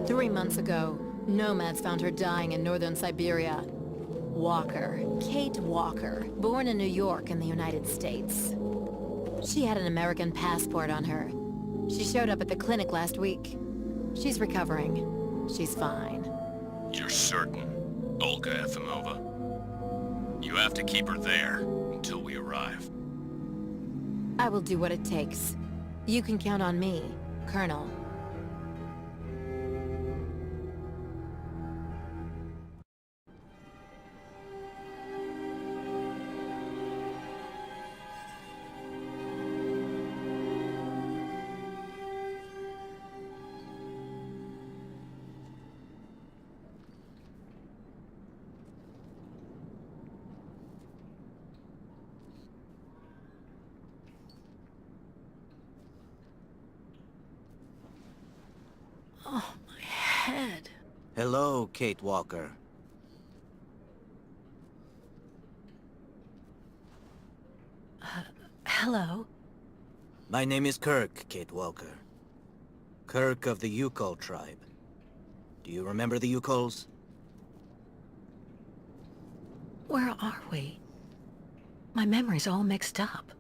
3 months ago, nomads found her dying in northern Syberia. Walker, Kate Walker, born in New York in the United States. She had an American passport on her. She showed up at the clinic last week. She's recovering. She's fine. You're certain, Olga Efimova? You have to keep her there until we arrive. I will do what it takes. You can count on me, Colonel. Oh, my head. Hello, Kate Walker. Hello? My name is Kirk, Kate Walker. Kirk of the Yukol tribe. Do you remember the Yukols? Where are we? My memory's all mixed up.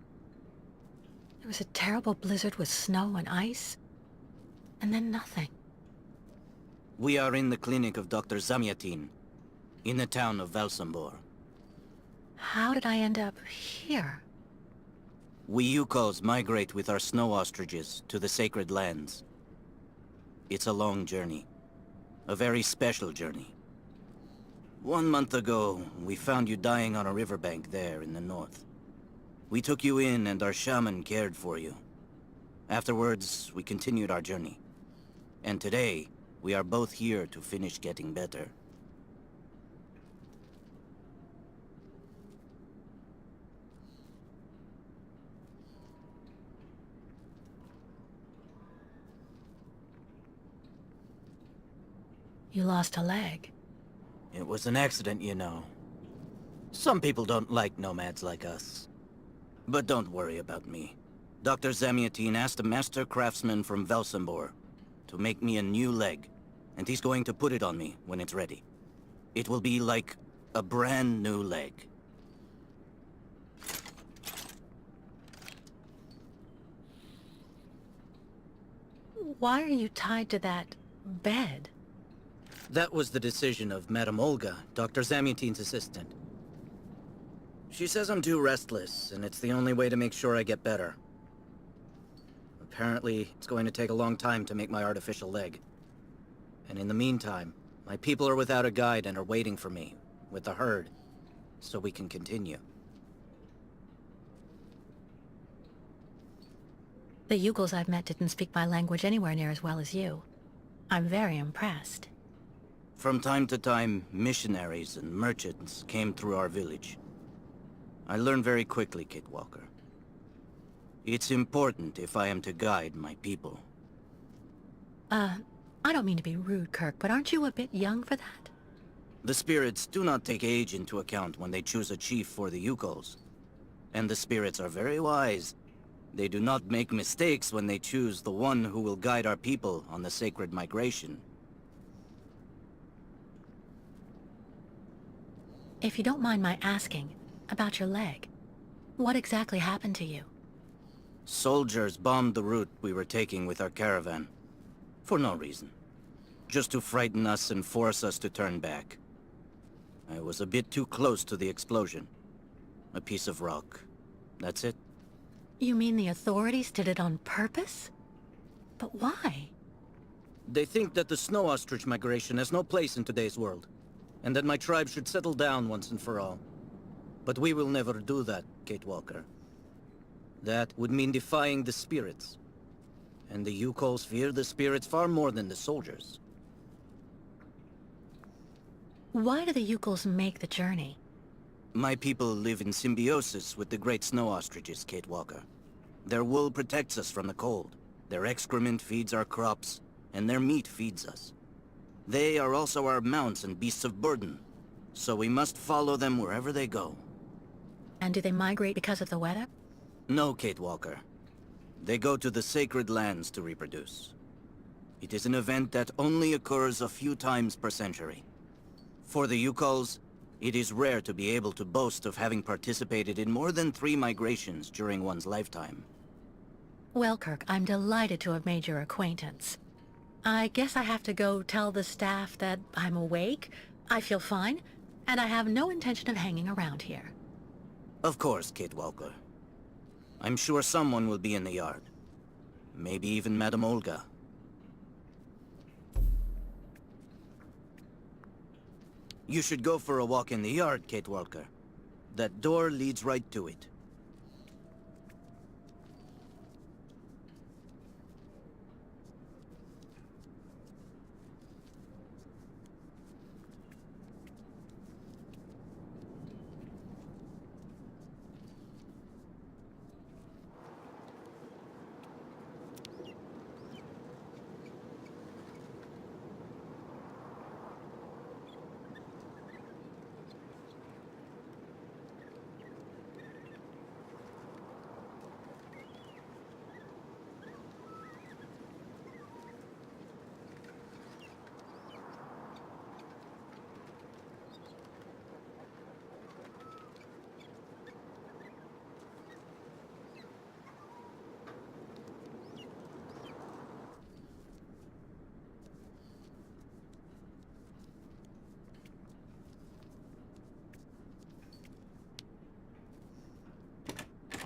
There was a terrible blizzard with snow and ice, and then nothing. We are in the clinic of Dr. Zamyatin, in the town of Valsambor. How did I end up here? We Yukols migrate with our snow ostriches to the sacred lands. It's a long journey. A very special journey. 1 month ago, we found you dying on a riverbank there in the north. We took you in and our shaman cared for you. Afterwards, we continued our journey. And today, we are both here to finish getting better. You lost a leg. It was an accident, you know. Some people don't like nomads like us. But don't worry about me. Dr. Zamyatin asked a master craftsman from Valsambor to make me a new leg, and he's going to put it on me when it's ready. It will be like a brand new leg. Why are you tied to that bed? That was the decision of Madame Olga, Dr. Zamyatin's assistant. She says I'm too restless, and it's the only way to make sure I get better. Apparently, it's going to take a long time to make my artificial leg. And in the meantime, my people are without a guide and are waiting for me, with the herd, so we can continue. The Yugols I've met didn't speak my language anywhere near as well as you. I'm very impressed. From time to time, missionaries and merchants came through our village. I learned very quickly, Kate Walker. It's important if I am to guide my people. I don't mean to be rude, Kirk, but aren't you a bit young for that? The spirits do not take age into account when they choose a chief for the Yukols. And the spirits are very wise. They do not make mistakes when they choose the one who will guide our people on the sacred migration. If you don't mind my asking about your leg, what exactly happened to you? Soldiers bombed the route we were taking with our caravan. For no reason. Just to frighten us and force us to turn back. I was a bit too close to the explosion. A piece of rock. That's it. You mean the authorities did it on purpose? But why? They think that the snow ostrich migration has no place in today's world, and that my tribe should settle down once and for all. But we will never do that, Kate Walker. That would mean defying the spirits. And the Yukols fear the spirits far more than the soldiers. Why do the Yugols make the journey? My people live in symbiosis with the great snow ostriches, Kate Walker. Their wool protects us from the cold. Their excrement feeds our crops, and their meat feeds us. They are also our mounts and beasts of burden, so we must follow them wherever they go. And do they migrate because of the weather? No, Kate Walker. They go to the sacred lands to reproduce. It is an event that only occurs a few times per century. For the Yukols, it is rare to be able to boast of having participated in more than 3 migrations during one's lifetime. Well, Kirk, I'm delighted to have made your acquaintance. I guess I have to go tell the staff that I'm awake, I feel fine, and I have no intention of hanging around here. Of course, Kate Walker. I'm sure someone will be in the yard. Maybe even Madame Olga. You should go for a walk in the yard, Kate Walker. That door leads right to it.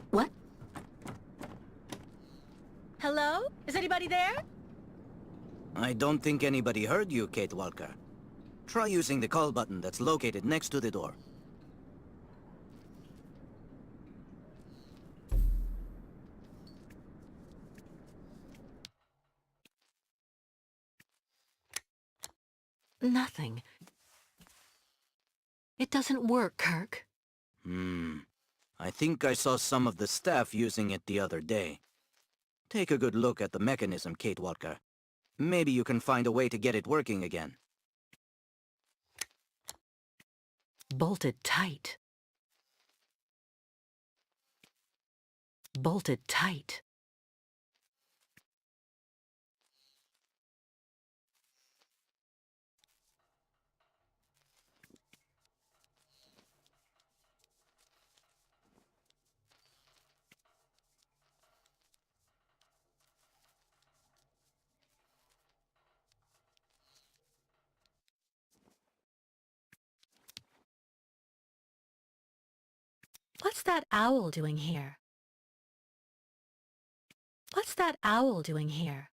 What? Hello? Is anybody there? I don't think anybody heard you, Kate Walker. Try using the call button that's located next to the door. Nothing. It doesn't work, Kirk. I think I saw some of the staff using it the other day. Take a good look at the mechanism, Kate Walker. Maybe you can find a way to get it working again. Bolted tight. Bolted tight. What's that owl doing here? What's that owl doing here?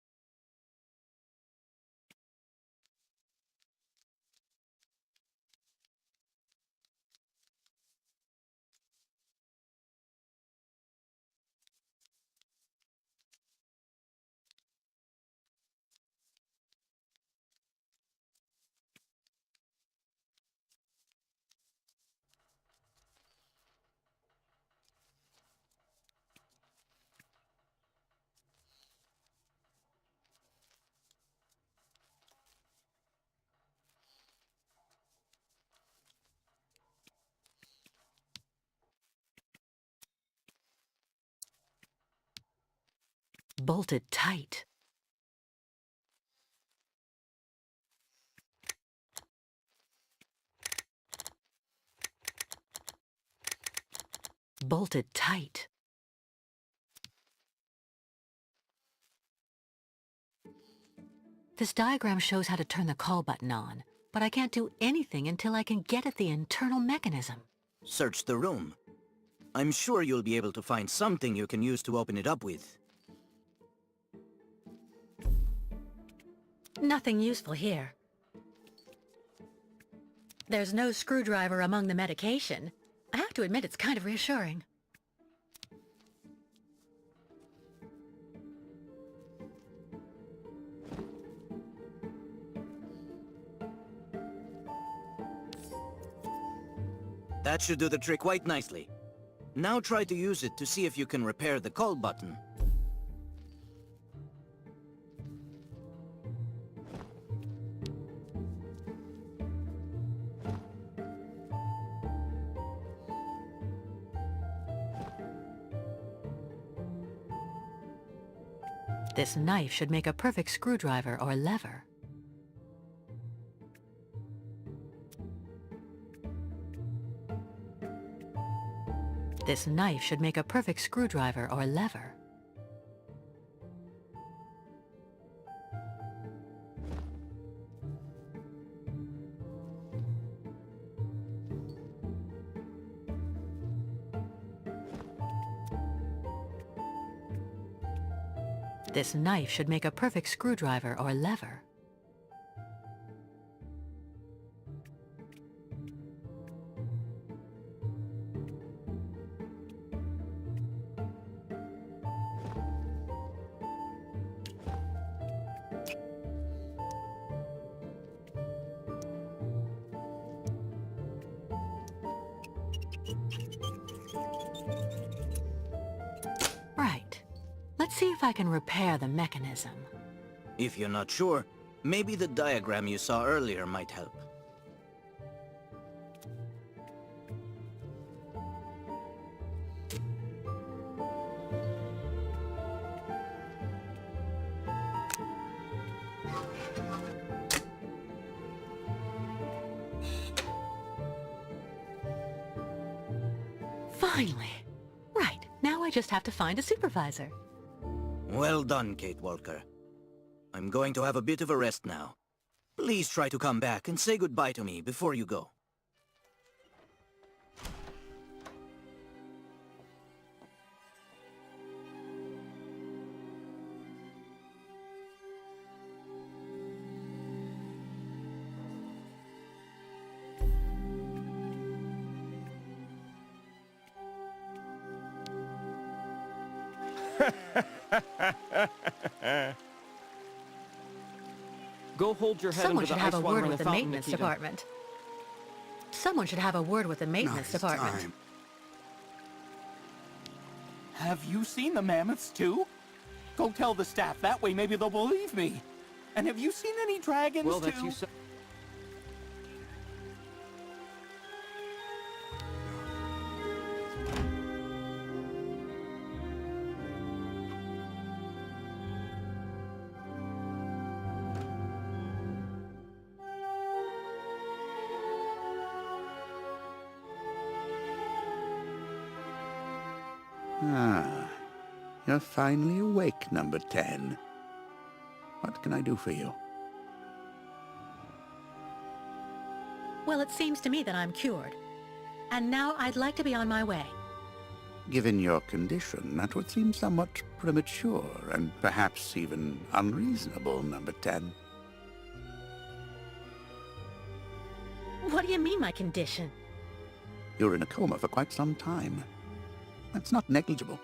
Bolted tight. Bolted tight. This diagram shows how to turn the call button on, but I can't do anything until I can get at the internal mechanism. Search the room. I'm sure you'll be able to find something you can use to open it up with. Nothing useful here. There's no screwdriver among the medication. I have to admit it's kind of reassuring. That should do the trick quite nicely. Now try to use it to see if you can repair the call button. This knife should make a perfect screwdriver or lever. This knife should make a perfect screwdriver or lever. This knife should make a perfect screwdriver or lever. Right. Let's see if I can repair the mechanism. If you're not sure, maybe the diagram you saw earlier might help. Finally. Right. Now I just have to find a supervisor. Well done, Kate Walker. I'm going to have a bit of a rest now. Please try to come back and say goodbye to me before you go. Go hold your head Someone under should the have ice a water word in with the the fountain, maintenance Nikita. department. Someone should have a word with the maintenance department. Have you seen the mammoths too? Go tell the staff, that way maybe they'll believe me. And have you seen any dragons Well, too? that's you. Ah, you're finally awake, number 10. What can I do for you? Well, it seems to me that I'm cured. And now I'd like to be on my way. Given your condition, that would seem somewhat premature and perhaps even unreasonable, number 10. What do you mean, my condition? You're in a coma for quite some time. That's not negligible.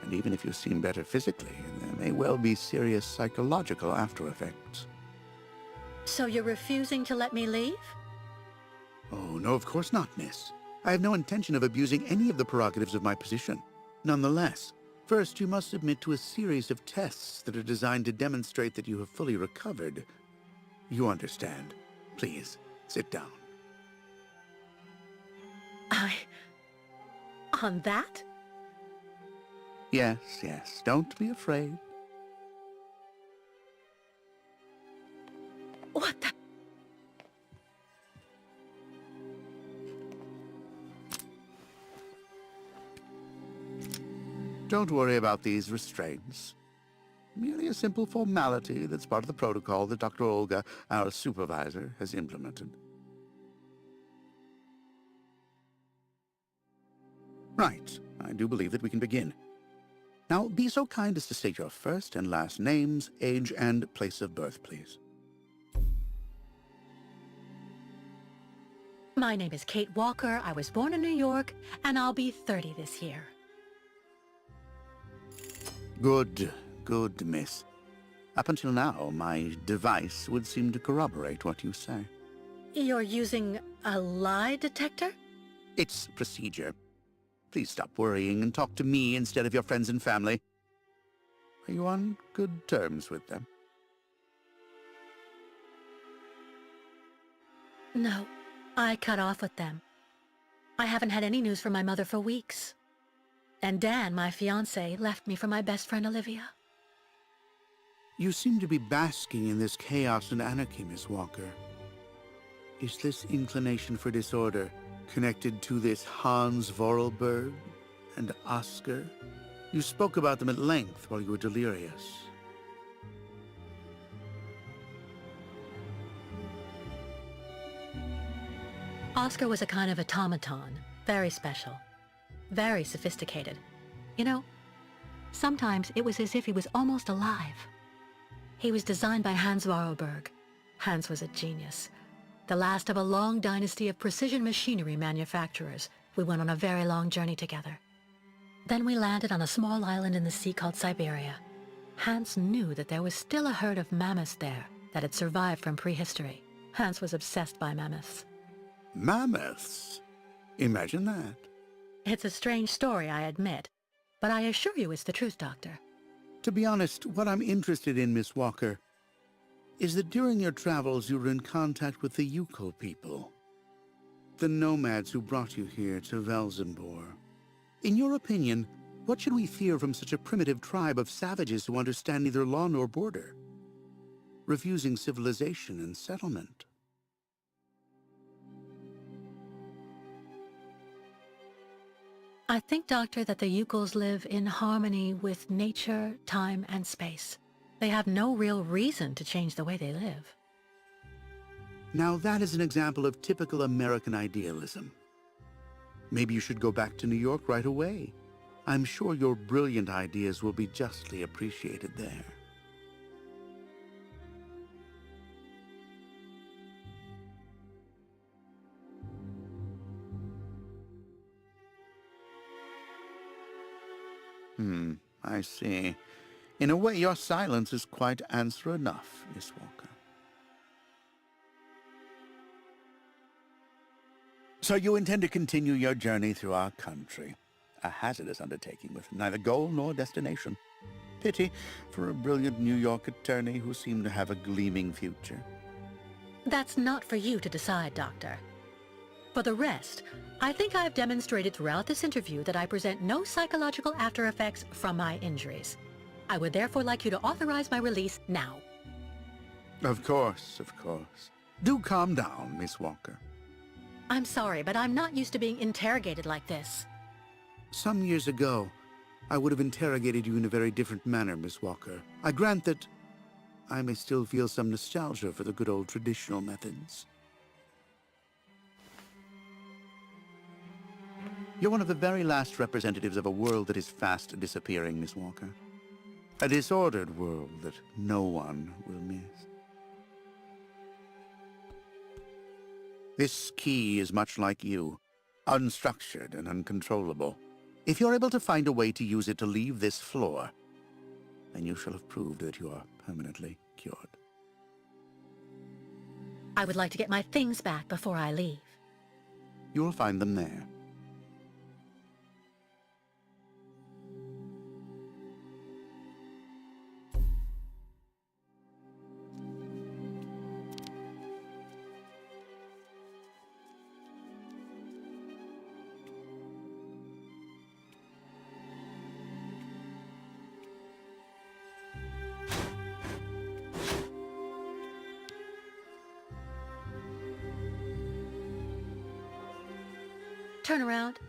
And even if you seem better physically, there may well be serious psychological after effects. So you're refusing to let me leave? Oh, no, of course not, miss. I have no intention of abusing any of the prerogatives of my position. Nonetheless, first you must submit to a series of tests that are designed to demonstrate that you have fully recovered. You understand. Please, sit down. On that? Yes, yes, don't be afraid. What the... Don't worry about these restraints. Merely a simple formality that's part of the protocol that Dr. Olga, our supervisor, has implemented. Right. I do believe that we can begin. Now, be so kind as to state your first and last names, age, and place of birth, please. My name is Kate Walker. I was born in New York, and I'll be 30 this year. Good, good, miss. Up until now, my device would seem to corroborate what you say. You're using a lie detector? It's procedure. Please stop worrying and talk to me instead of your friends and family. Are you on good terms with them? No, I cut off with them. I haven't had any news from my mother for weeks. And Dan, my fiancé, left me for my best friend Olivia. You seem to be basking in this chaos and anarchy, Miss Walker. Is this inclination for disorder connected to this Hans Vorarlberg and Oscar? You spoke about them at length while you were delirious. Oscar was a kind of automaton, very special, very sophisticated. You know, sometimes it was as if he was almost alive. He was designed by Hans Vorarlberg. Hans was a genius. The last of a long dynasty of precision machinery manufacturers. We went on a very long journey together. Then we landed on a small island in the sea called Syberia. Hans knew that there was still a herd of mammoths there that had survived from prehistory. Hans was obsessed by mammoths. Mammoths? Imagine that. It's a strange story, I admit, but I assure you it's the truth, Doctor. To be honest, what I'm interested in, Miss Walker, is that during your travels you were in contact with the Yukon people, the nomads who brought you here to Velzenbor. In your opinion, what should we fear from such a primitive tribe of savages who understand neither law nor border, refusing civilization and settlement? I think, Doctor, that the Yukols live in harmony with nature, time, and space. They have no real reason to change the way they live. Now that is an example of typical American idealism. Maybe you should go back to New York right away. I'm sure your brilliant ideas will be justly appreciated there. I see. In a way, your silence is quite answer enough, Miss Walker. So you intend to continue your journey through our country. A hazardous undertaking with neither goal nor destination. Pity for a brilliant New York attorney who seemed to have a gleaming future. That's not for you to decide, Doctor. For the rest, I think I've demonstrated throughout this interview that I present no psychological after effects from my injuries. I would therefore like you to authorize my release now. Of course, of course. Do calm down, Miss Walker. I'm sorry, but I'm not used to being interrogated like this. Some years ago, I would have interrogated you in a very different manner, Miss Walker. I grant that I may still feel some nostalgia for the good old traditional methods. You're one of the very last representatives of a world that is fast disappearing, Miss Walker. A disordered world that no one will miss. This key is much like you, unstructured and uncontrollable. If you're able to find a way to use it to leave this floor, then you shall have proved that you are permanently cured. I would like to get my things back before I leave. You will find them there. Turn around.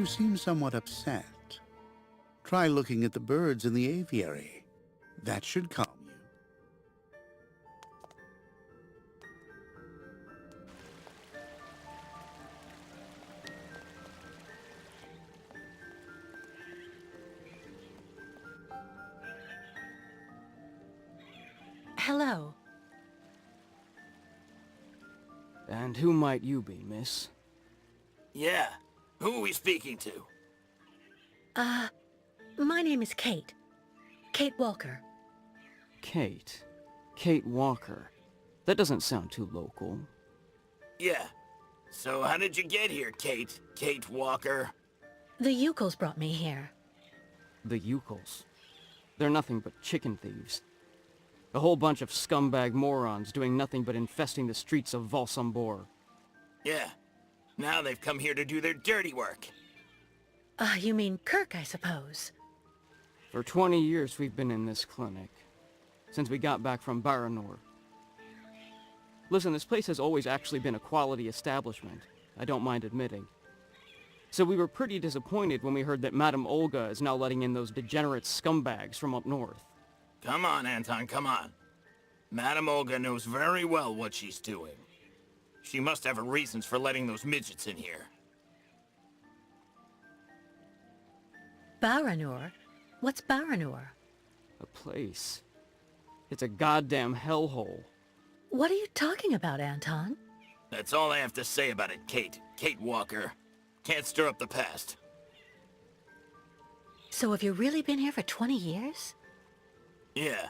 You seem somewhat upset. Try looking at the birds in the aviary. That should calm you. Hello. And who might you be, miss? Yeah, who are we speaking to? My name is Kate. Kate Walker. Kate. Kate Walker. That doesn't sound too local. Yeah. So how did you get here, Kate? Kate Walker? The Yukos brought me here. The Yukos. They're nothing but chicken thieves. A whole bunch of scumbag morons doing nothing but infesting the streets of Valsambor. Yeah. Now they've come here to do their dirty work. You mean Kirk, I suppose. For 20 years we've been in this clinic. Since we got back from Baranor. Listen, this place has always actually been a quality establishment. I don't mind admitting. So we were pretty disappointed when we heard that Madame Olga is now letting in those degenerate scumbags from up north. Come on, Anton, come on. Madame Olga knows very well what she's doing. She must have her reasons for letting those midgets in here. Baranor? What's Baranor? A place. It's a goddamn hellhole. What are you talking about, Anton? That's all I have to say about it, Kate. Kate Walker. Can't stir up the past. So have you really been here for 20 years? Yeah.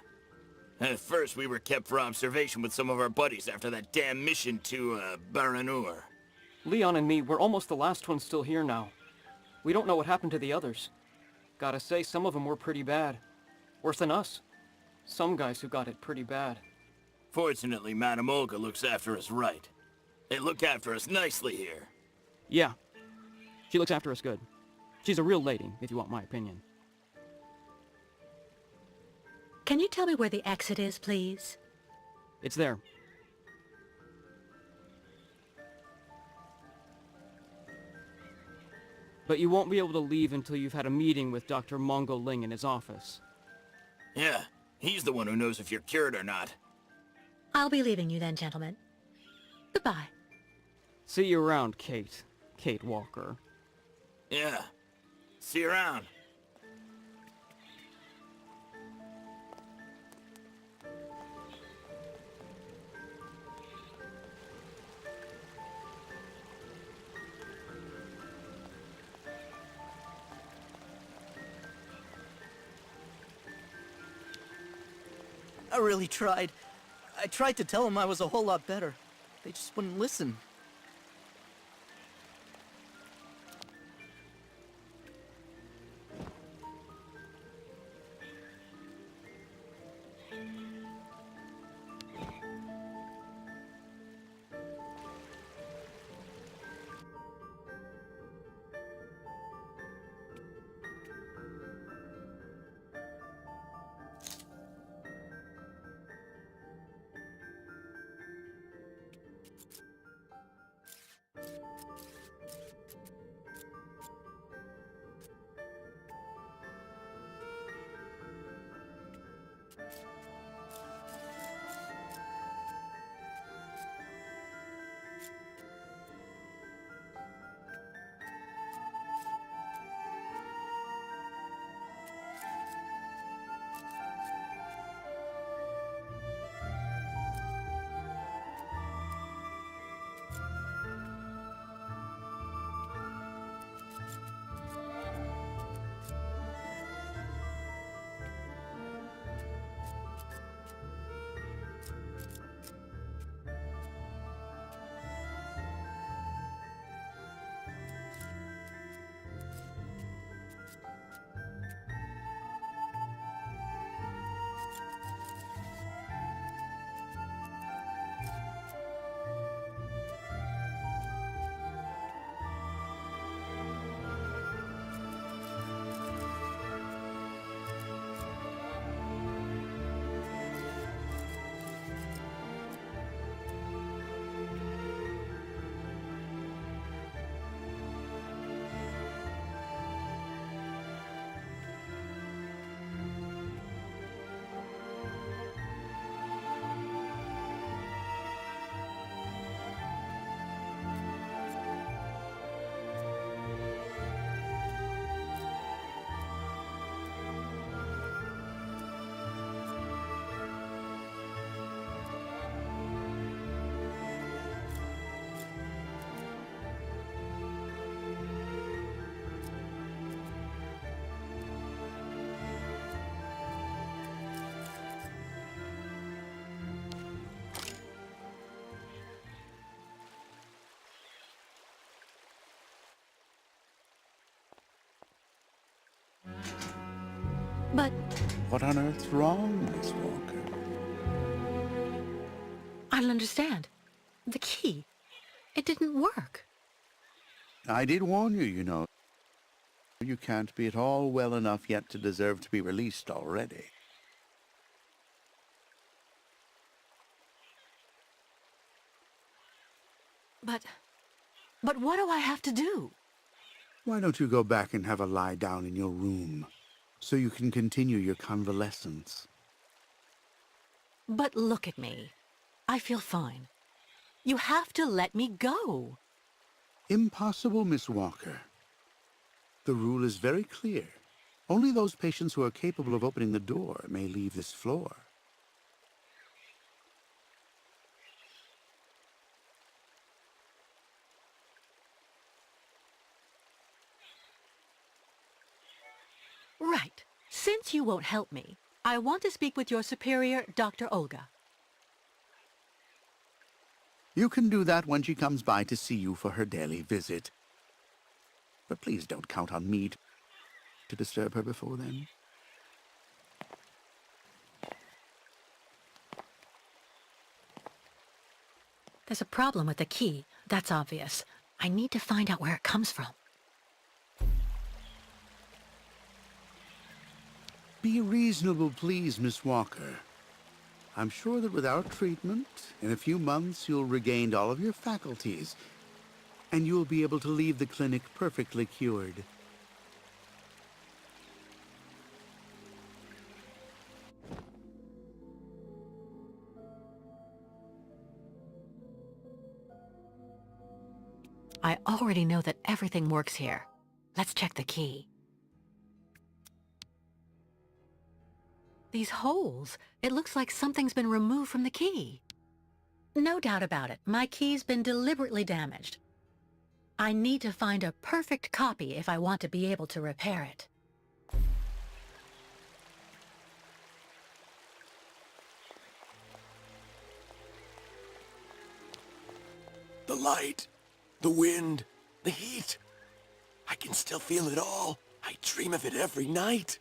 At first, we were kept for observation with some of our buddies after that damn mission to, Baranur. Leon and me, we're almost the last ones still here now. We don't know what happened to the others. Gotta say, some of them were pretty bad. Worse than us. Some guys who got it pretty bad. Fortunately, Madame Olga looks after us right. They look after us nicely here. Yeah. She looks after us good. She's a real lady, if you want my opinion. Can you tell me where the exit is, please? It's there. But you won't be able to leave until you've had a meeting with Dr. Mongo Ling in his office. Yeah, he's the one who knows if you're cured or not. I'll be leaving you then, gentlemen. Goodbye. See you around, Kate. Kate Walker. Yeah. See you around. I really tried. I tried to tell them I was a whole lot better. They just wouldn't listen. But What on earth's wrong, Miss Walker? I don't understand. The key. It didn't work. I did warn you, you know. You can't be at all well enough yet to deserve to be released already. But what do I have to do? Why don't you go back and have a lie down in your room, so you can continue your convalescence? But look at me. I feel fine. You have to let me go. Impossible, Miss Walker. The rule is very clear. Only those patients who are capable of opening the door may leave this floor. Right. Since you won't help me, I want to speak with your superior, Dr. Olga. You can do that when she comes by to see you for her daily visit. But please don't count on me to disturb her before then. There's a problem with the key. That's obvious. I need to find out where it comes from. Be reasonable, please, Miss Walker. I'm sure that with our treatment, in a few months you'll regain all of your faculties, and you'll be able to leave the clinic perfectly cured. I already know that everything works here. Let's check the key. These holes. It looks like something's been removed from the key. No doubt about it. My key's been deliberately damaged. I need to find a perfect copy if I want to be able to repair it. The light, the wind, the heat. I can still feel it all. I dream of it every night.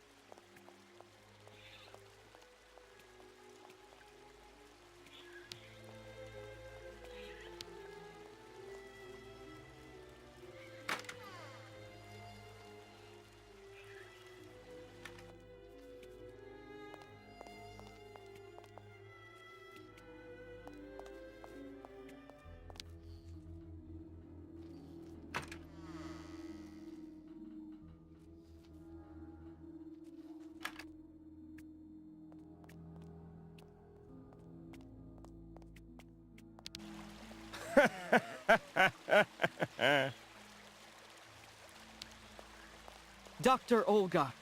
Dr. Olga,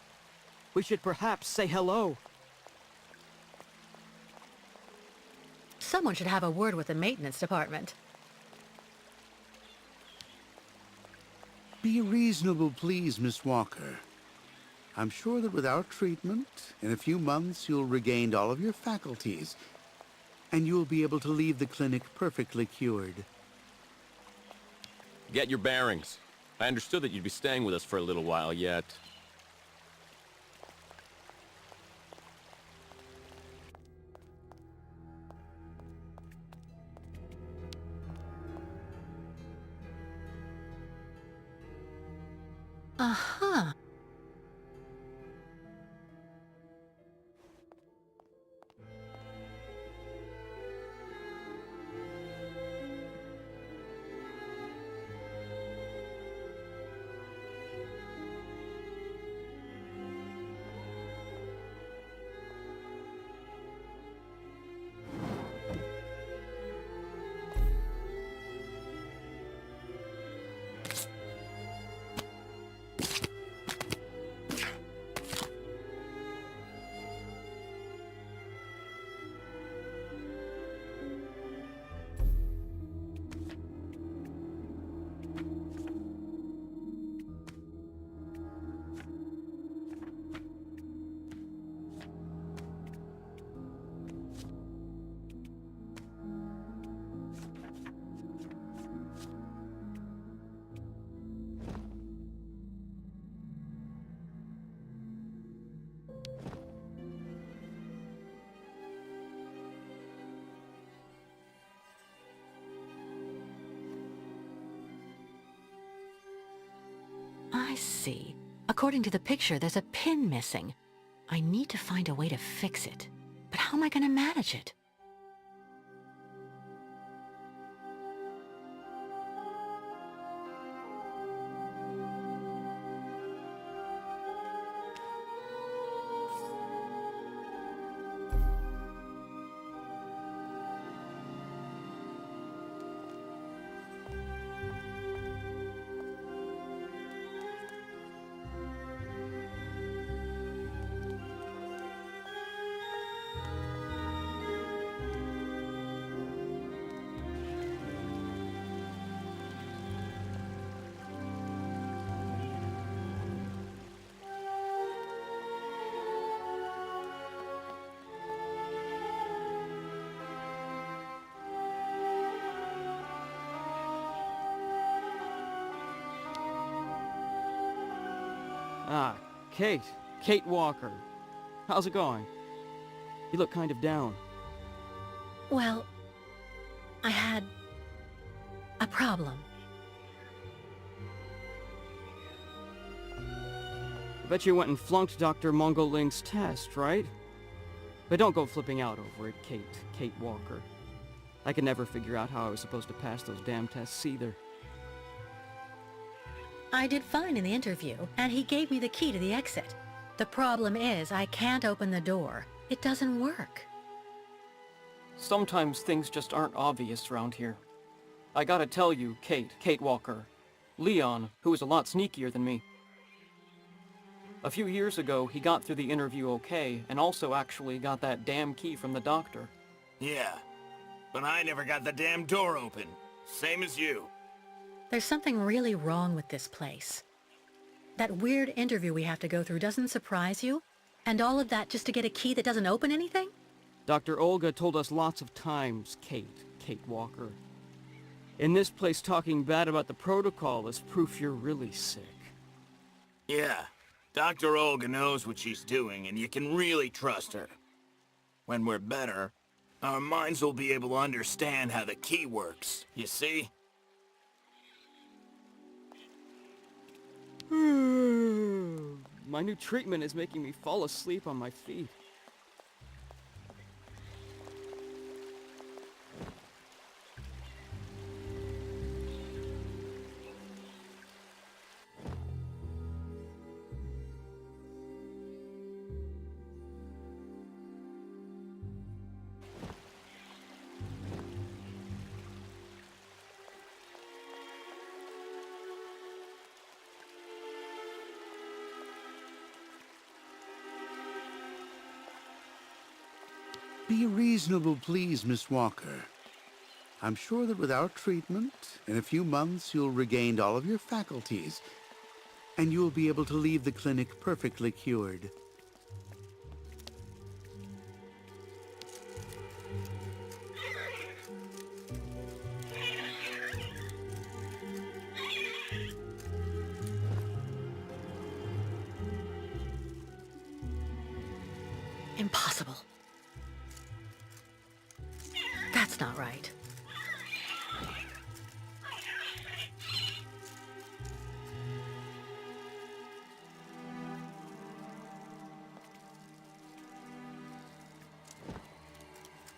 we should perhaps say hello. Someone should have a word with the maintenance department. Be reasonable, please, Miss Walker. I'm sure that with our treatment, in a few months you'll regain all of your faculties, and you'll be able to leave the clinic perfectly cured. Get your bearings. I understood that you'd be staying with us for a little while yet. Uh-huh. I see. According to the picture, there's a pin missing. I need to find a way to fix it. But how am I going to manage it? Ah, Kate. Kate Walker. How's it going? You look kind of down. Well, I had a problem. I bet you went and flunked Dr. Mongoling's test, right? But don't go flipping out over it, Kate Walker. I could never figure out how I was supposed to pass those damn tests either. I did fine in the interview, and he gave me the key to the exit. The problem is, I can't open the door. It doesn't work. Sometimes things just aren't obvious around here. I gotta tell you, Kate Walker. Leon, who is a lot sneakier than me. A few years ago, he got through the interview okay, and also actually got that damn key from the doctor. Yeah, but I never got the damn door open. Same as you. There's something really wrong with this place. That weird interview we have to go through doesn't surprise you? And all of that just to get a key that doesn't open anything? Dr. Olga told us lots of times, Kate Walker. In this place, talking bad about the protocol is proof you're really sick. Yeah, Dr. Olga knows what she's doing, and you can really trust her. When we're better, our minds will be able to understand how the key works, you see? My new treatment is making me fall asleep on my feet. Be reasonable, please, Miss Walker. I'm sure that with our treatment, in a few months you'll regain all of your faculties, and you'll be able to leave the clinic perfectly cured. Impossible. That's not right.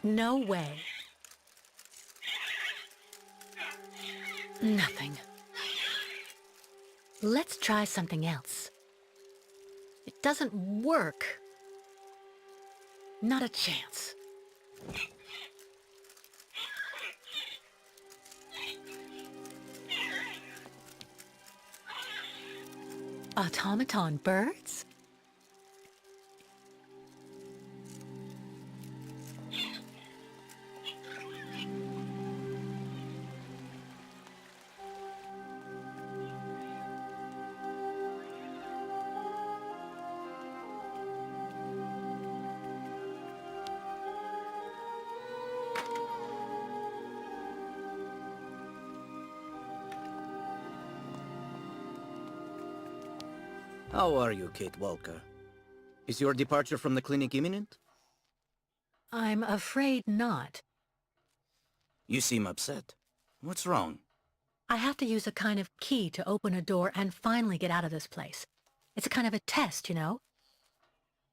No way. Nothing. Let's try something else. It doesn't work. Not a chance. Automaton birds? How are you, Kate Walker? Is your departure from the clinic imminent? I'm afraid not. You seem upset. What's wrong? I have to use a kind of key to open a door and finally get out of this place. It's a kind of a test, you know?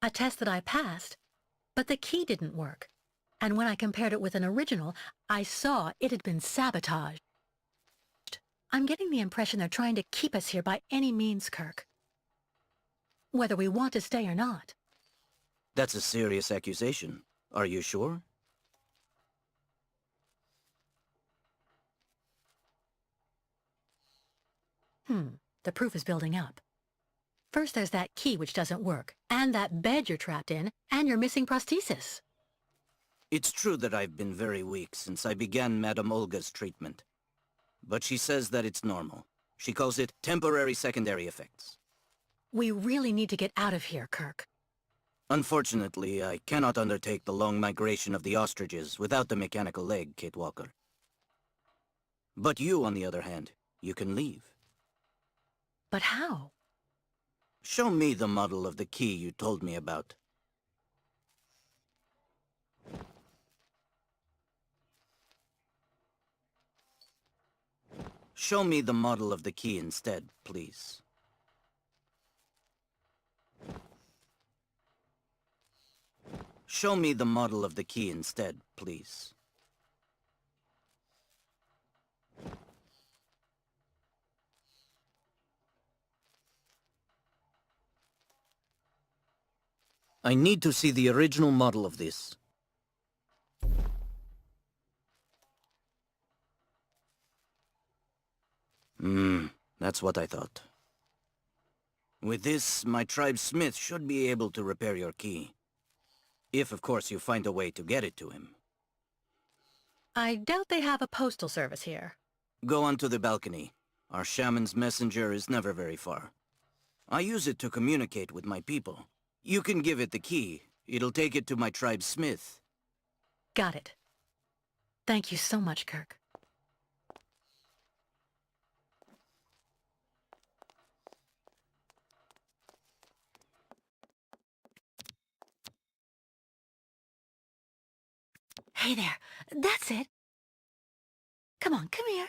A test that I passed, but the key didn't work. And when I compared it with an original, I saw it had been sabotaged. I'm getting the impression they're trying to keep us here by any means, Kirk. Whether we want to stay or not. That's a serious accusation. Are you sure? The proof is building up. First there's that key which doesn't work, and that bed you're trapped in, and your missing prosthesis. It's true that I've been very weak since I began Madame Olga's treatment. But she says that it's normal. She calls it temporary secondary effects. We really need to get out of here, Kirk. Unfortunately, I cannot undertake the long migration of the ostriches without the mechanical leg, Kate Walker. But you, on the other hand, you can leave. But how? Show me the model of the key you told me about. Show me the model of the key instead, please. Show me the model of the key instead, please. I need to see the original model of this. That's what I thought. With this, my tribe's smith should be able to repair your key. If, of course, you find a way to get it to him. I doubt they have a postal service here. Go onto the balcony. Our shaman's messenger is never very far. I use it to communicate with my people. You can give it the key. It'll take it to my tribe's smith. Got it. Thank you so much, Kirk. Hey there. That's it. Come on, come here.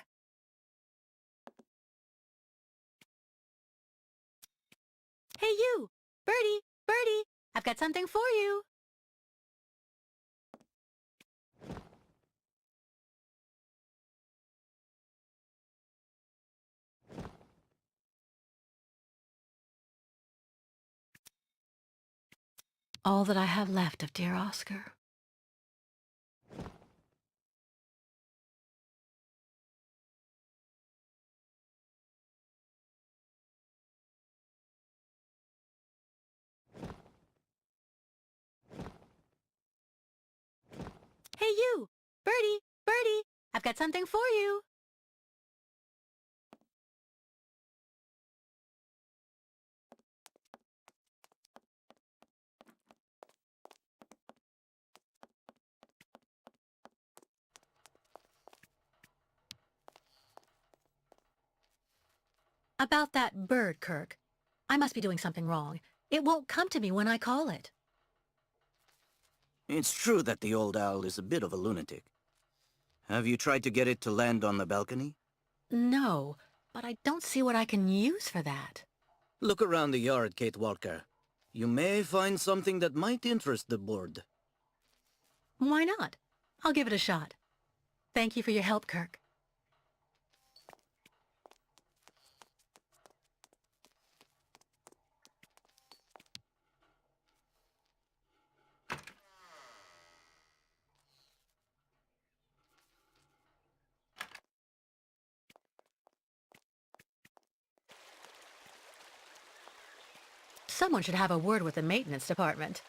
Hey you! Birdie! Birdie! I've got something for you! All that I have left of dear Oscar. Hey you! Birdie! Birdie! I've got something for you! About that bird, Kirk. I must be doing something wrong. It won't come to me when I call it. It's true that the old owl is a bit of a lunatic. Have you tried to get it to land on the balcony? No, but I don't see what I can use for that. Look around the yard, Kate Walker. You may find something that might interest the board. Why not? I'll give it a shot. Thank you for your help, Kirk. Someone should have a word with the maintenance department.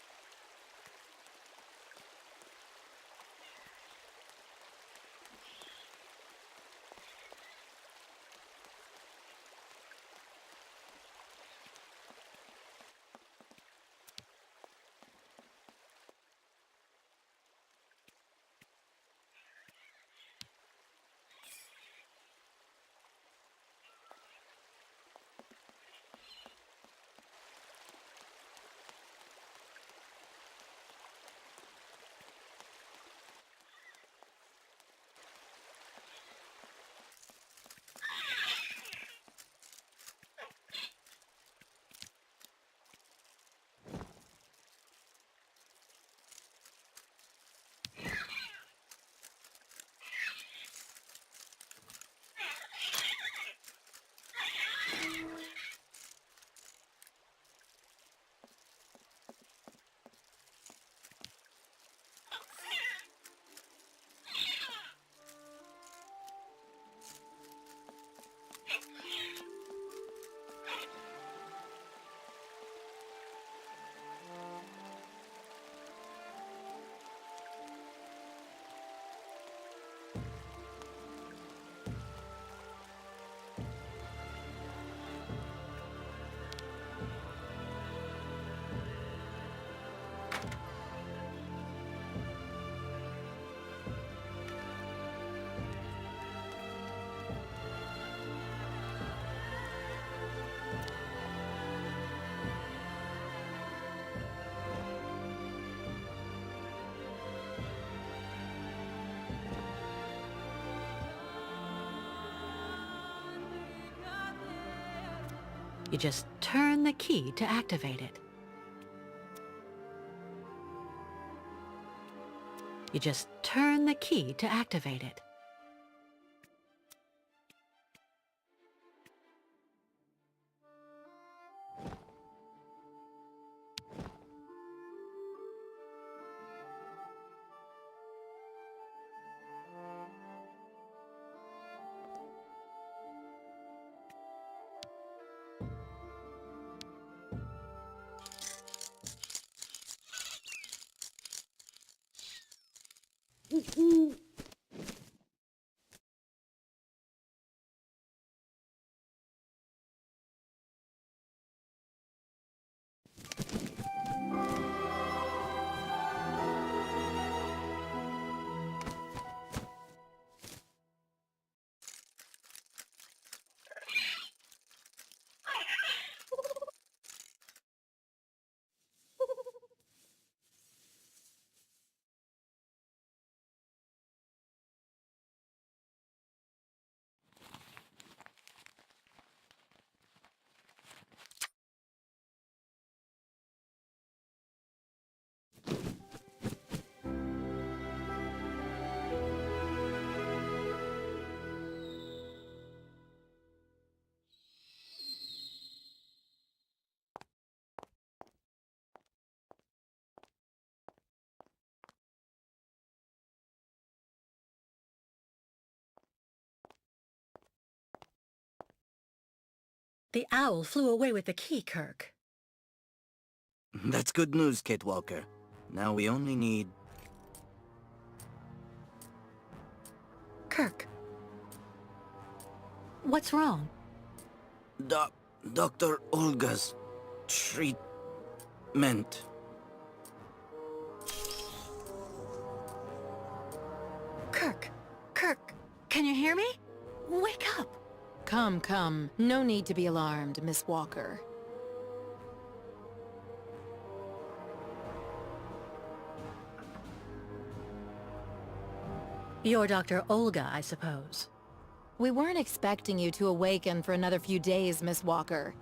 You just turn the key to activate it. You just turn the key to activate it. The owl flew away with the key, Kirk. That's good news, Kate Walker. Now we only need... Kirk. What's wrong? Dr. Olga's treatment. Kirk, can you hear me? Wake up! Come. No need to be alarmed, Miss Walker. You're Dr. Olga, I suppose. We weren't expecting you to awaken for another few days, Miss Walker.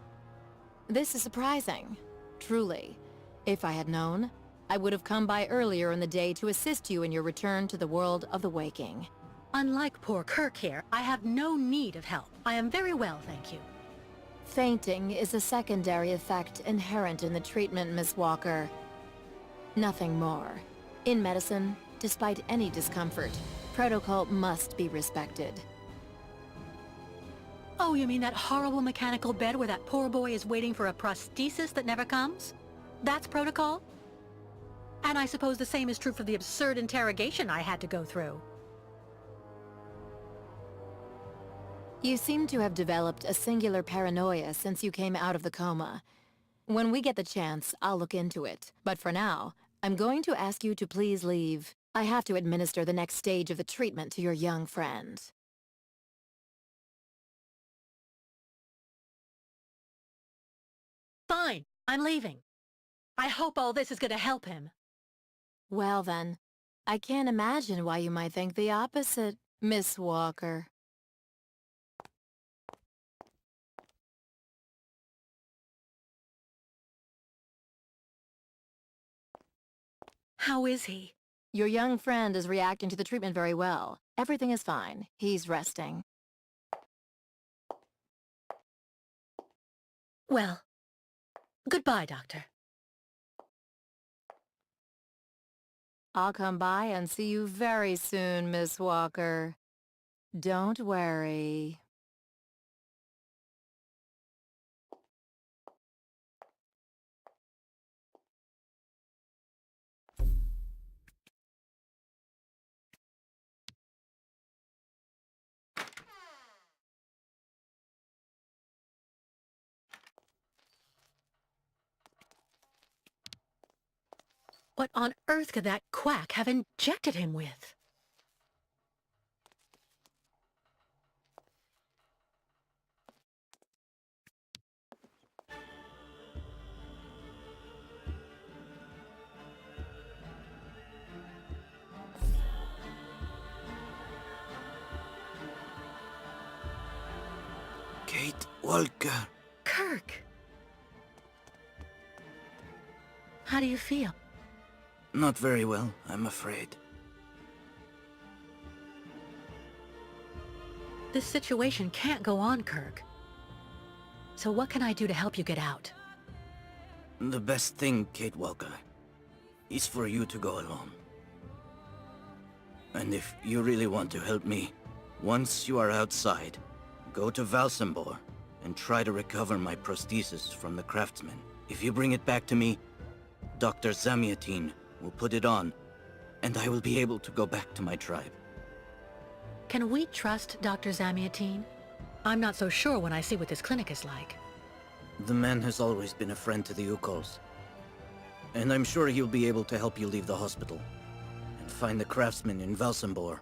This is surprising, truly. If I had known, I would have come by earlier in the day to assist you in your return to the world of the waking. Unlike poor Kirk here, I have no need of help. I am very well, thank you. Fainting is a secondary effect inherent in the treatment, Miss Walker. Nothing more. In medicine, despite any discomfort, protocol must be respected. Oh, you mean that horrible mechanical bed where that poor boy is waiting for a prosthesis that never comes? That's protocol? And I suppose the same is true for the absurd interrogation I had to go through. You seem to have developed a singular paranoia since you came out of the coma. When we get the chance, I'll look into it. But for now, I'm going to ask you to please leave. I have to administer the next stage of the treatment to your young friend. Fine, I'm leaving. I hope all this is going to help him. Well then, I can't imagine why you might think the opposite, Miss Walker. How is he? Your young friend is reacting to the treatment very well. Everything is fine. He's resting. Well, goodbye, Doctor. I'll come by and see you very soon, Miss Walker. Don't worry. What on earth could that quack have injected him with? Kate Walker. Kirk! Kirk! How do you feel? Not very well, I'm afraid. This situation can't go on, Kirk. So what can I do to help you get out? The best thing, Kate Walker, is for you to go alone. And if you really want to help me, once you are outside, go to Valsambor and try to recover my prosthesis from the craftsman. If you bring it back to me, Dr. Zamiatin will put it on, and I will be able to go back to my tribe. Can we trust Dr. Zamiatin? I'm not so sure when I see what this clinic is like. The man has always been a friend to the Ukols. And I'm sure he'll be able to help you leave the hospital and find the craftsman in Valsambor.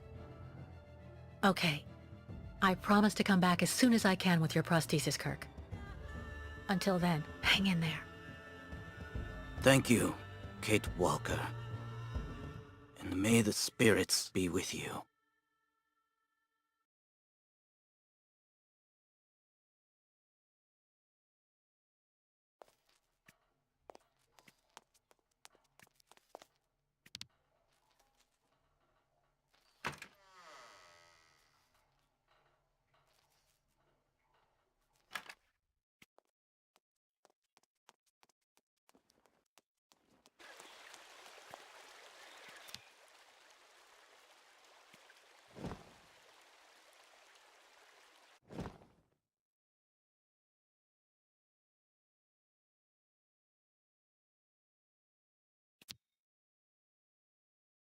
Okay. I promise to come back as soon as I can with your prosthesis, Kirk. Until then, hang in there. Thank you, Kate Walker. And may the spirits be with you.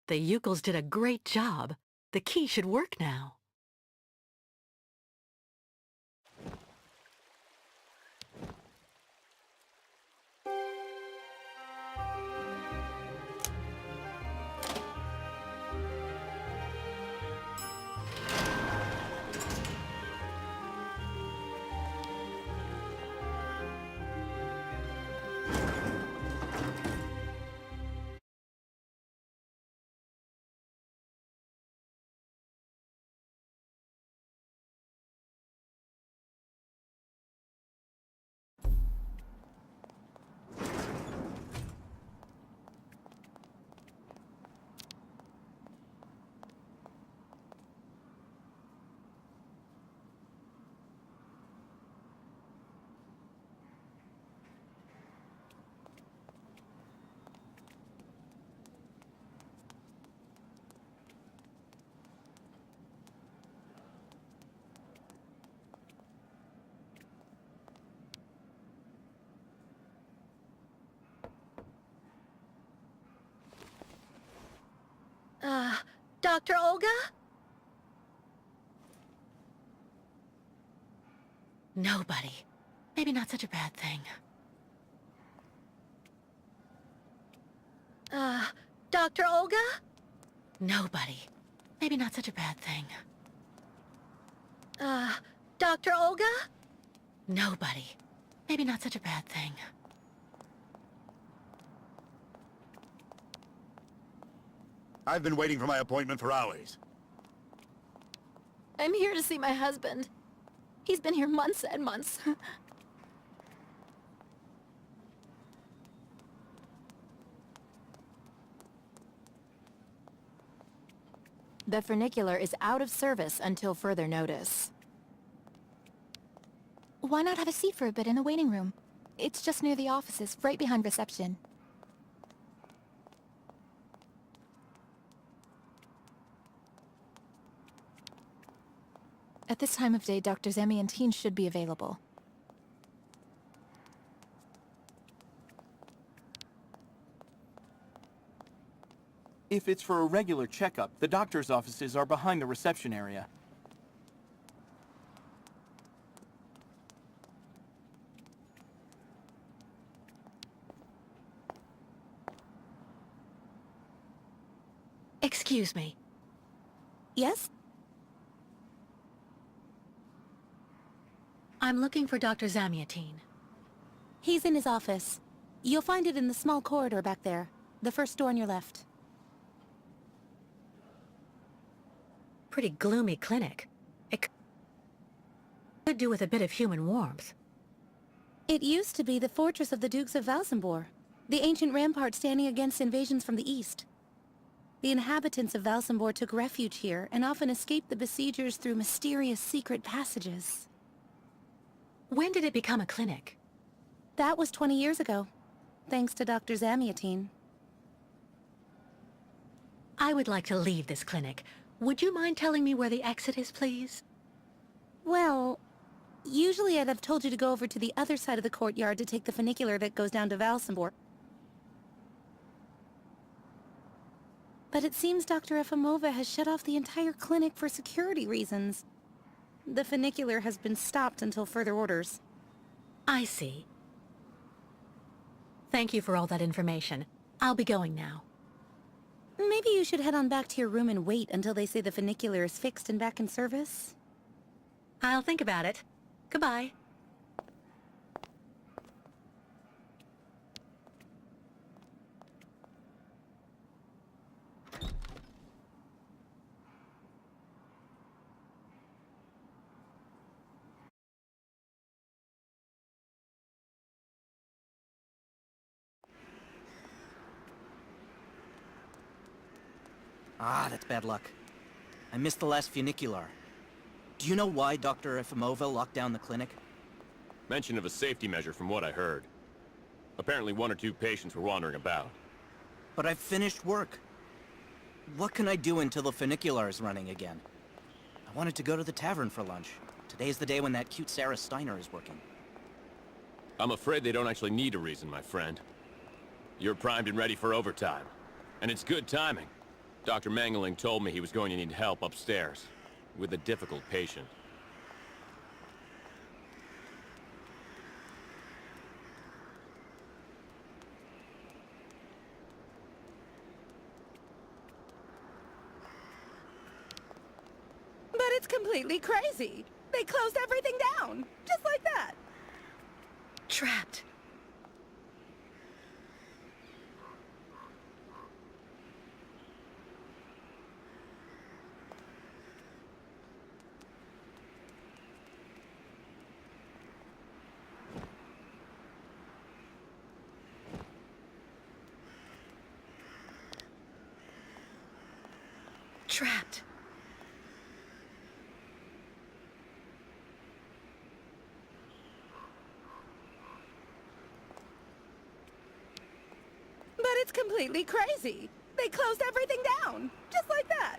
The Ukels did a great job. The key should work now. Dr. Olga? Nobody. Maybe not such a bad thing. Dr. Olga? Nobody. Maybe not such a bad thing. Dr. Olga? Nobody. Maybe not such a bad thing. I've been waiting for my appointment for hours. I'm here to see my husband. He's been here months and months. The funicular is out of service until further notice. Why not have a seat for a bit in the waiting room? It's just near the offices, right behind reception. At this time of day, Dr. Zamiatin should be available. If it's for a regular checkup, the doctor's offices are behind the reception area. Excuse me. Yes? I'm looking for Dr. Zamiatin. He's in his office. You'll find it in the small corridor back there. The first door on your left. Pretty gloomy clinic. It could do with a bit of human warmth. It used to be the fortress of the Dukes of Valsambor, the ancient rampart standing against invasions from the east. The inhabitants of Valsambor took refuge here and often escaped the besiegers through mysterious secret passages. When did it become a clinic? That was 20 years ago, thanks to Dr. Zamiatine. I would like to leave this clinic. Would you mind telling me where the exit is, please? Well, usually I'd have told you to go over to the other side of the courtyard to take the funicular that goes down to Valsambor. But it seems Dr. Efimova has shut off the entire clinic for security reasons. The funicular has been stopped until further orders. I see. Thank you for all that information. I'll be going now. Maybe you should head on back to your room and wait until they say the funicular is fixed and back in service. I'll think about it. Goodbye. Ah, that's bad luck. I missed the last funicular. Do you know why Dr. Efimova locked down the clinic? Mention of a safety measure from what I heard. Apparently 1 or 2 patients were wandering about. But I've finished work. What can I do until the funicular is running again? I wanted to go to the tavern for lunch. Today's the day when that cute Sarah Steiner is working. I'm afraid they don't actually need a reason, my friend. You're primed and ready for overtime. And it's good timing. Dr. Mangling told me he was going to need help upstairs, with a difficult patient. But it's completely crazy. They closed everything down, just like that. Trapped. Trapped. But it's completely crazy. They closed everything down, just like that.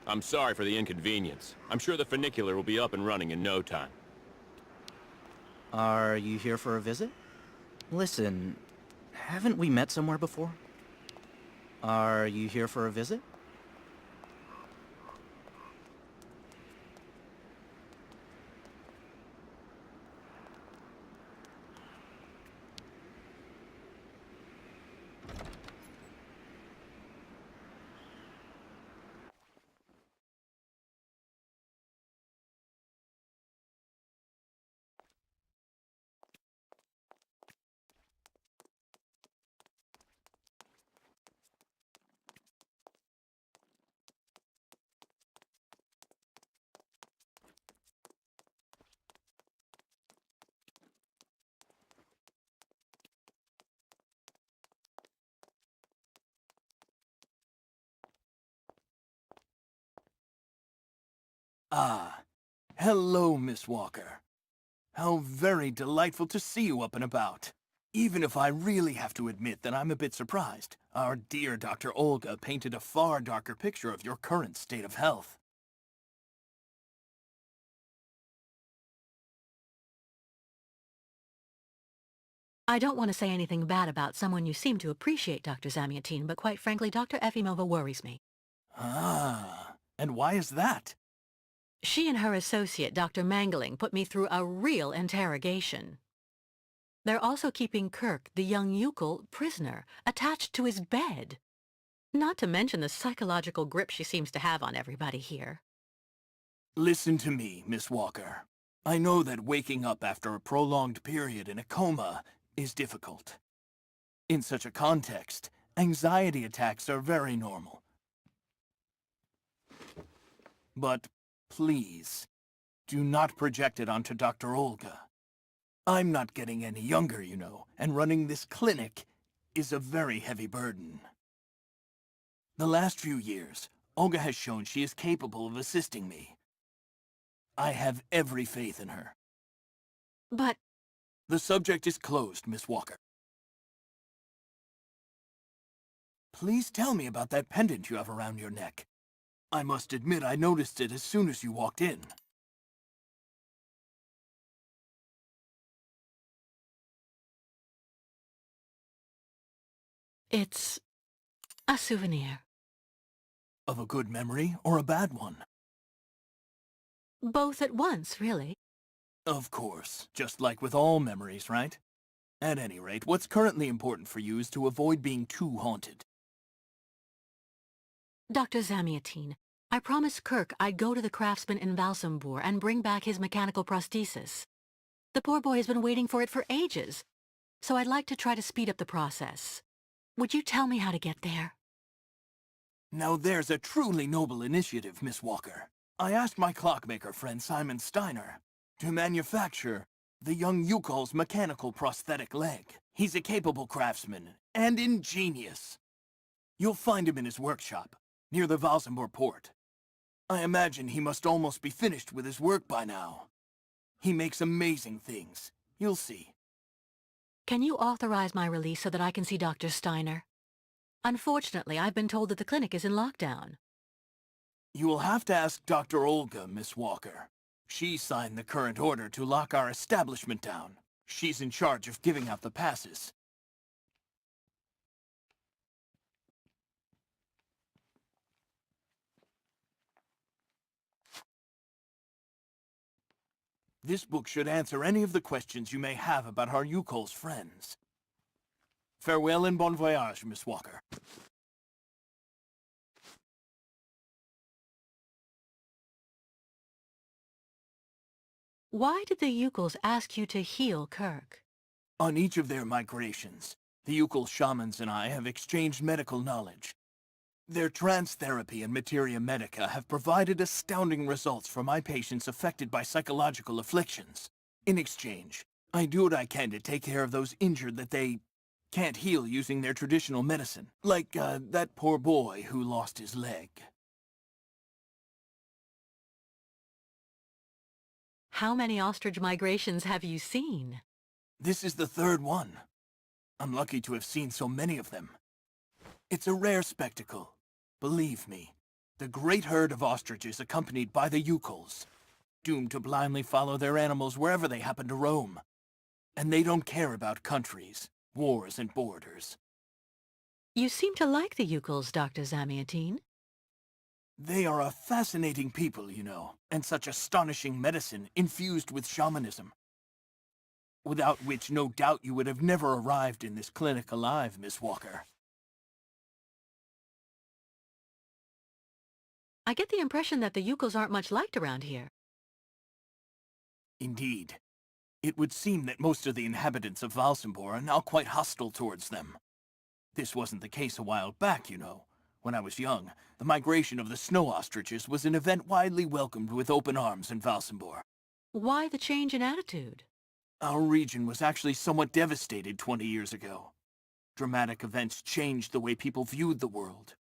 I'm sorry for the inconvenience. I'm sure the funicular will be up and running in no time. Are you here for a visit? Listen, haven't we met somewhere before? Are you here for a visit? Ah, hello, Miss Walker. How very delightful to see you up and about. Even if I really have to admit that I'm a bit surprised, our dear Dr. Olga painted a far darker picture of your current state of health. I don't want to say anything bad about someone you seem to appreciate, Dr. Zamiatine, but quite frankly, Dr. Efimova worries me. Ah, and why is that? She and her associate, Dr. Mangling, put me through a real interrogation. They're also keeping Kirk, the young Yukol, prisoner, attached to his bed. Not to mention the psychological grip she seems to have on everybody here. Listen to me, Miss Walker. I know that waking up after a prolonged period in a coma is difficult. In such a context, anxiety attacks are very normal. But please, do not project it onto Dr. Olga. I'm not getting any younger, you know, and running this clinic is a very heavy burden. The last few years, Olga has shown she is capable of assisting me. I have every faith in her. But... The subject is closed, Miss Walker. Please tell me about that pendant you have around your neck. I must admit I noticed it as soon as you walked in. it's a souvenir. Of a good memory or a bad one? Both at once, really. Of course, just like with all memories, right? At any rate, what's currently important for you is to avoid being too haunted. Dr. Zamiatine, I promised Kirk I'd go to the craftsman in Valsambur and bring back his mechanical prosthesis. The poor boy has been waiting for it for ages, so I'd like to try to speed up the process. Would you tell me how to get there? Now there's a truly noble initiative, Miss Walker. I asked my clockmaker friend Simon Steiner to manufacture the young Yukol's mechanical prosthetic leg. He's a capable craftsman and ingenious. You'll find him in his workshop, near the Valsambur port. I imagine he must almost be finished with his work by now. He makes amazing things. You'll see. Can you authorize my release so that I can see Dr. Steiner? Unfortunately, I've been told that the clinic is in lockdown. You will have to ask Dr. Olga, Miss Walker. She signed the current order to lock our establishment down. She's in charge of giving out the passes. This book should answer any of the questions you may have about our Yukol's friends. Farewell and bon voyage, Miss Walker. Why did the Yukols ask you to heal Kirk? On each of their migrations, the Yukol shamans and I have exchanged medical knowledge. Their trance therapy and materia medica have provided astounding results for my patients affected by psychological afflictions. In exchange, I do what I can to take care of those injured that they can't heal using their traditional medicine. Like, that poor boy who lost his leg. How many ostrich migrations have you seen? This is the third one. I'm lucky to have seen so many of them. It's a rare spectacle. Believe me, the great herd of ostriches accompanied by the Yukols, doomed to blindly follow their animals wherever they happen to roam. And they don't care about countries, wars, and borders. You seem to like the Yukols, Dr. Zamiatine. They are a fascinating people, you know, and such astonishing medicine infused with shamanism. Without which, no doubt, you would have never arrived in this clinic alive, Miss Walker. I get the impression that the Yukols aren't much liked around here. Indeed. It would seem that most of the inhabitants of Valsambor are now quite hostile towards them. This wasn't the case a while back, you know. When I was young, the migration of the snow ostriches was an event widely welcomed with open arms in Valsambor. Why the change in attitude? Our region was actually somewhat devastated 20 years ago. Dramatic events changed the way people viewed the world.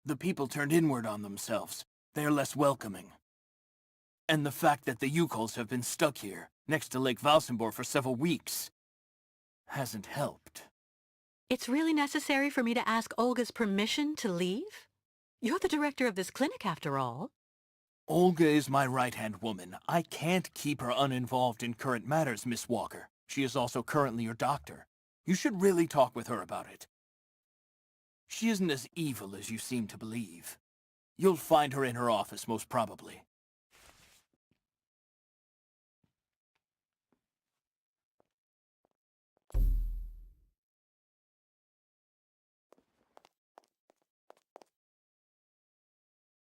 The people turned inward on themselves. They are less welcoming. And the fact that the Yukols have been stuck here, next to Lake Valsambor for several weeks, hasn't helped. It's really necessary for me to ask Olga's permission to leave? You're the director of this clinic, after all. Olga is my right-hand woman. I can't keep her uninvolved in current matters, Miss Walker. She is also currently your doctor. You should really talk with her about it. She isn't as evil as you seem to believe. You'll find her in her office, most probably.